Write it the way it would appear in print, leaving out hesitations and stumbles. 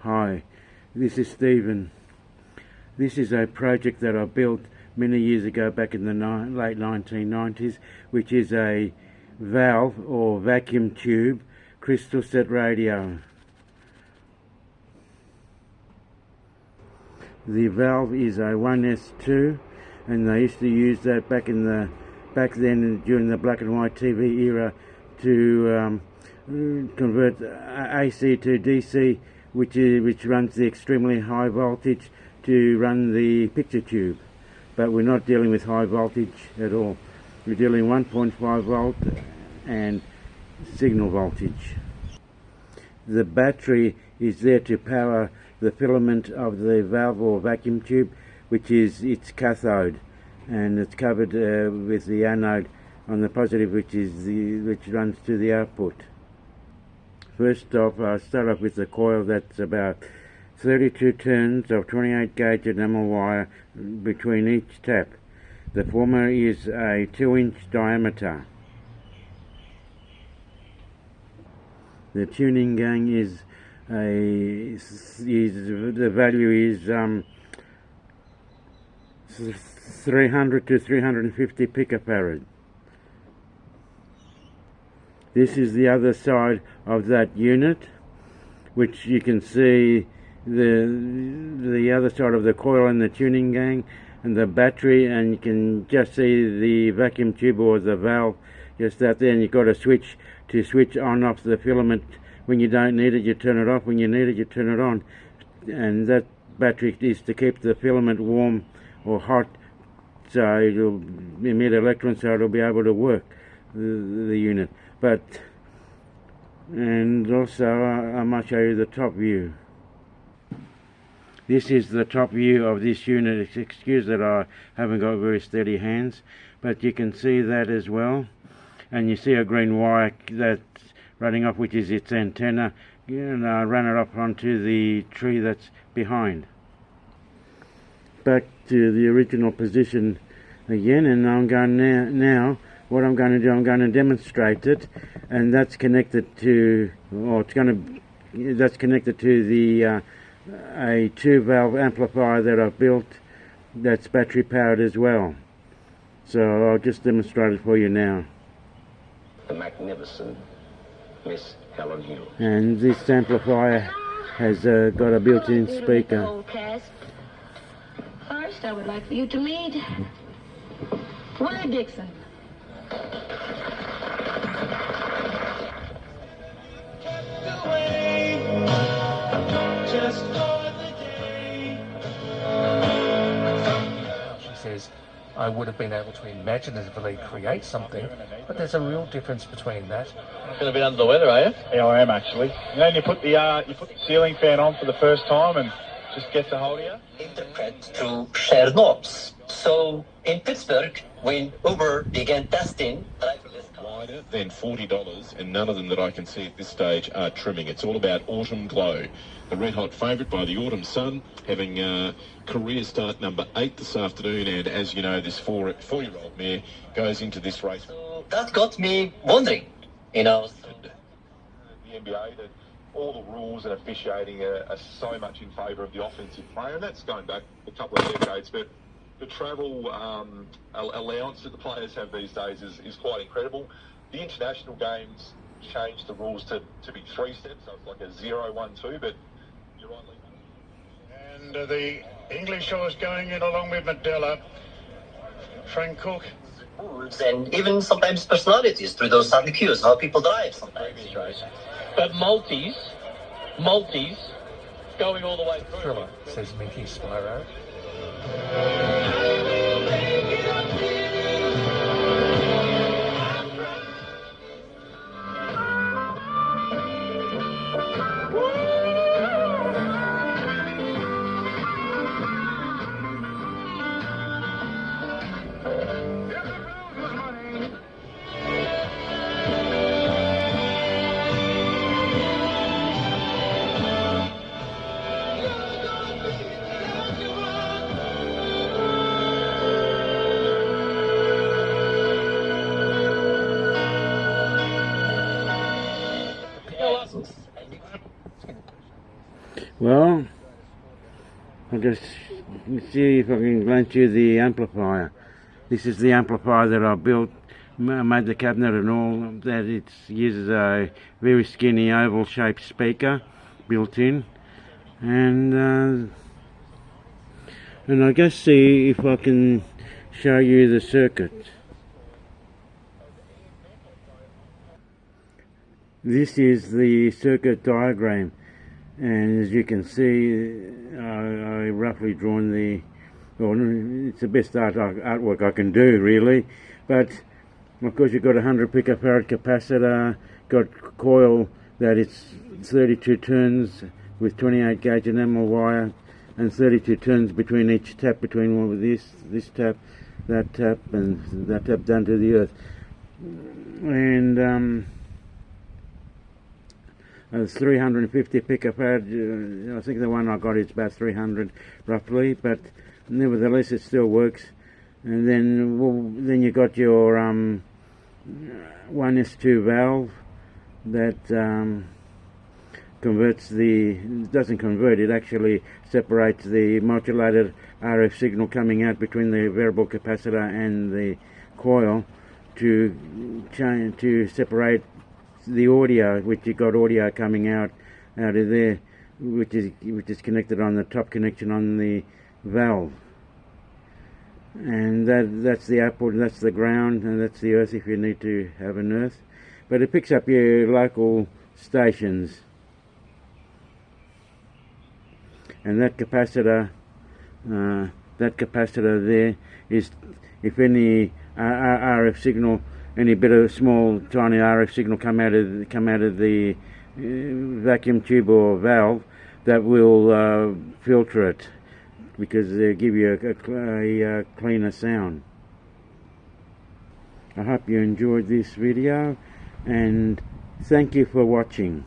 Hi, this is Stephen. This is a project that I built many years ago back in the late 1990s, which is a valve or vacuum tube crystal set radio. The valve is a 1S2, and they used to use that back then during the black and white TV era to convert AC to DC, which runs the extremely high voltage to run the picture tube. But we're not dealing with high voltage at all. We're dealing 1.5 volt and signal voltage. The battery is there to power the filament of the valve or vacuum tube, which is its cathode, and it's covered with the anode on the positive, which runs to the output. First off, I'll start off with the coil that's about 32 turns of 28 gauge enamel wire between each tap. The former is a 2-inch diameter. The tuning gang is the value is 300 to 350 picofarad. This is the other side of that unit, which you can see the other side of the coil and the tuning gang and the battery, and you can just see the vacuum tube or the valve just out there, and you've got a switch to switch on off the filament. When you don't need it, you turn it off. When you need it, you turn it on. And that battery is to keep the filament warm or hot, so it'll emit electrons, so it'll be able to work the unit. And also I might show you the top view. This is the top view of this unit. Excuse that I haven't got very steady hands, but you can see that as well. And you see a green wire that's running off, which is its antenna, and I run it up onto the tree that's behind. Back to the original position again, and I'm going now. What I'm going to do, I'm going to demonstrate it, and that's connected to, that's connected to the a 2-valve amplifier that I've built that's battery powered as well. So I'll just demonstrate it for you now. The magnificent Miss Helen Hill. And this amplifier has got a built-in speaker. First, I would like for you to meet Willie Dixon. She says, I would have been able to imaginatively create something, but there's a real difference between that. Been a bit under the weather, are you? Yeah, I am actually. And then you put the ceiling fan on for the first time and just gets a hold of you. Interpret through shared knobs. So in Pittsburgh, when Uber began testing driverless cars, wider than $40, and none of them that I can see at this stage are trimming. It's all about Autumn Glow, the red-hot favourite by the Autumn Sun, having career start number 8 this afternoon, and as you know, this four-year-old mare goes into this race. so that got me wondering, you know. The NBA, that all the rules and officiating are so much in favour of the offensive player, and that's going back a couple of decades, but the travel allowance that the players have these days is quite incredible. The international games changed the rules to be 3 steps, so it's like a 0, 1, 2, but you're right, Lee. And the English horse going in along with Medela, Frank Cook. Rules and even sometimes personalities through those Sunday cues, how people drive sometimes. But Maltese, going all the way through. Thriller, says Minky Spyro. Well, I'll just see if I can glance you the amplifier. This is the amplifier that I built. I made the cabinet and all. That it uses a very skinny oval shaped speaker built in, and I guess see if I can show you the circuit. This is the circuit diagram, and as you can see, I roughly drawn the, well, it's the best artwork I can do really, but of course you've got a 100 picofarad capacitor, got coil that it's 32 turns with 28 gauge enamel wire, and 32 turns between each tap, between one with this tap, that tap, and that tap down to the earth. And it's 350 picofarad. I think the one I got is about 300 roughly, but nevertheless it still works. And then, well, then you got your 1S2 valve that converts doesn't convert, it actually separates the modulated RF signal coming out between the variable capacitor and the coil to separate the audio, which you got audio coming out of there, which is connected on the top connection on the valve. And that's the output, and that's the ground, and that's the earth if you need to have an earth. But it picks up your local stations. And that capacitor there is, if any RF signal, any bit of small tiny RF signal come out of the vacuum tube or valve, that will filter it, because they give you a cleaner sound. I hope you enjoyed this video, and thank you for watching.